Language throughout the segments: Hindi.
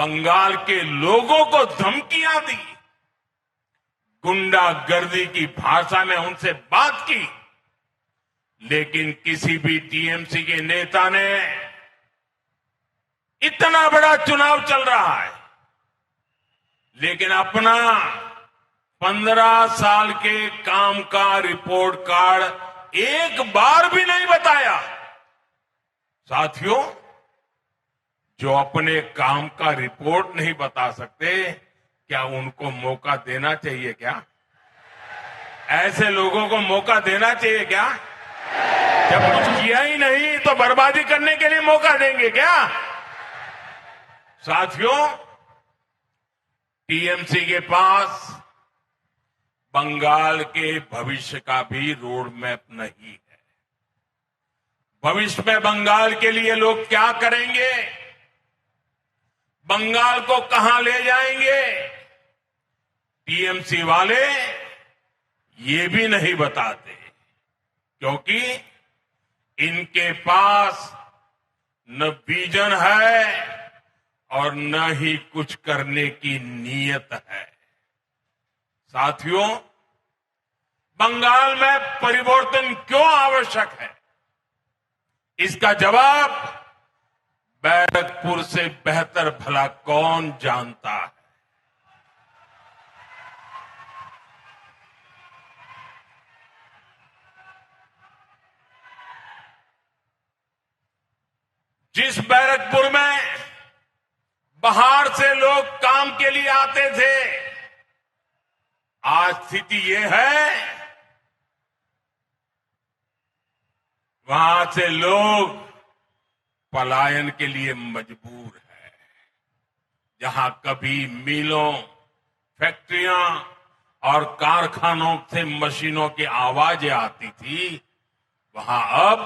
बंगाल के लोगों को धमकियां दी, गुंडागर्दी की भाषा में उनसे बात की, लेकिन किसी भी टीएमसी के नेता ने, इतना बड़ा चुनाव चल रहा है, लेकिन अपना 15 साल के काम का रिपोर्ट कार्ड एक बार भी नहीं बताया। साथियों, जो अपने काम का रिपोर्ट नहीं बता सकते, क्या उनको मौका देना चाहिए क्या? ऐसे लोगों को मौका देना चाहिए क्या? जब कुछ किया ही नहीं तो बर्बादी करने के लिए मौका देंगे क्या? साथियों, टीएमसी के पास बंगाल के भविष्य का भी रोड मैप नहीं है। भविष्य में बंगाल के लिए लोग क्या करेंगे, बंगाल को कहां ले जाएंगे, टीएमसी वाले ये भी नहीं बताते, क्योंकि इनके पास न विजन है और न ही कुछ करने की नीयत है। साथियों, बंगाल में परिवर्तन क्यों आवश्यक है, इसका जवाब बैरकपुर से बेहतर भला कौन जानता है। जिस बैरकपुर में बाहर से लोग काम के लिए आते थे, आज स्थिति ये है, वहां से लोग पलायन के लिए मजबूर है। जहां कभी मिलों, फैक्ट्रियां और कारखानों से मशीनों की आवाजें आती थी, वहां अब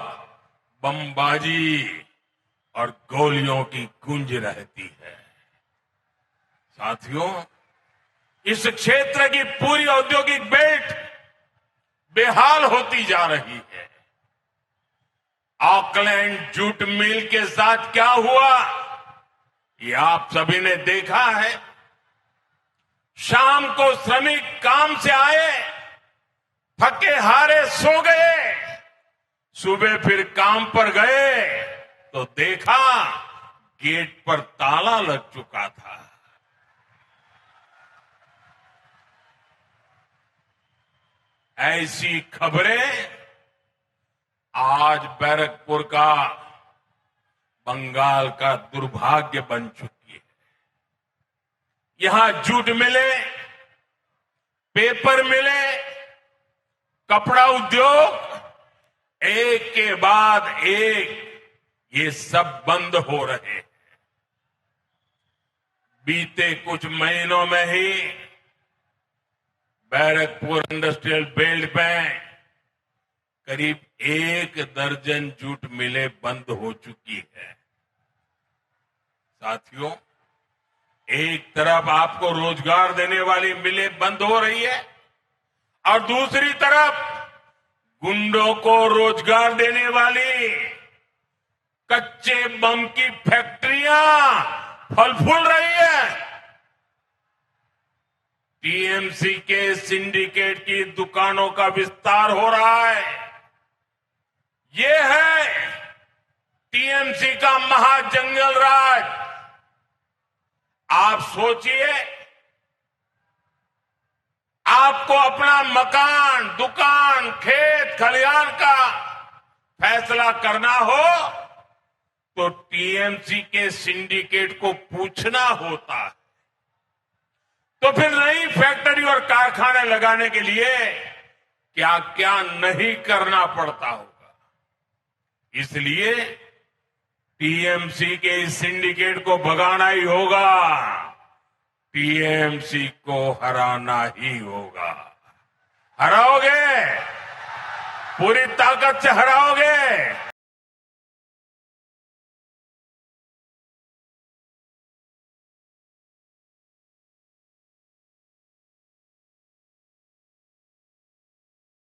बमबाजी और गोलियों की गूंज रहती है। साथियों, इस क्षेत्र की पूरी औद्योगिक बेल्ट बेहाल होती जा रही है। ऑकलैंड जूट मिल के साथ क्या हुआ, ये आप सभी ने देखा है। शाम को श्रमिक काम से आए, थके हारे सो गए, सुबह फिर काम पर गए तो देखा गेट पर ताला लग चुका था। ऐसी खबरें आज बैरकपुर का, बंगाल का दुर्भाग्य बन चुकी है। यहां जूट मिले, पेपर मिले, कपड़ा उद्योग, एक के बाद एक ये सब बंद हो रहे हैं। बीते कुछ महीनों में ही बैरकपुर इंडस्ट्रियल बेल्ट में करीब 1 दर्जन जूट मिलें बंद हो चुकी है। साथियों, एक तरफ आपको रोजगार देने वाली मिलें बंद हो रही है और दूसरी तरफ गुंडों को रोजगार देने वाली कच्चे बम की फैक्ट्रियां फल फूल रही है। टीएमसी के सिंडिकेट की दुकानों का विस्तार हो रहा है। ये है टीएमसी का महाजंगल राज। आप सोचिए, आपको अपना मकान, दुकान, खेत खलिहान का फैसला करना हो तो टीएमसी के सिंडिकेट को पूछना होता है। तो फिर नई फैक्ट्री और कारखाने लगाने के लिए क्या क्या नहीं करना पड़ता होगा। इसलिए टीएमसी के इस सिंडिकेट को भगाना ही होगा, टीएमसी को हराना ही होगा। हराओगे, पूरी ताकत से हराओगे।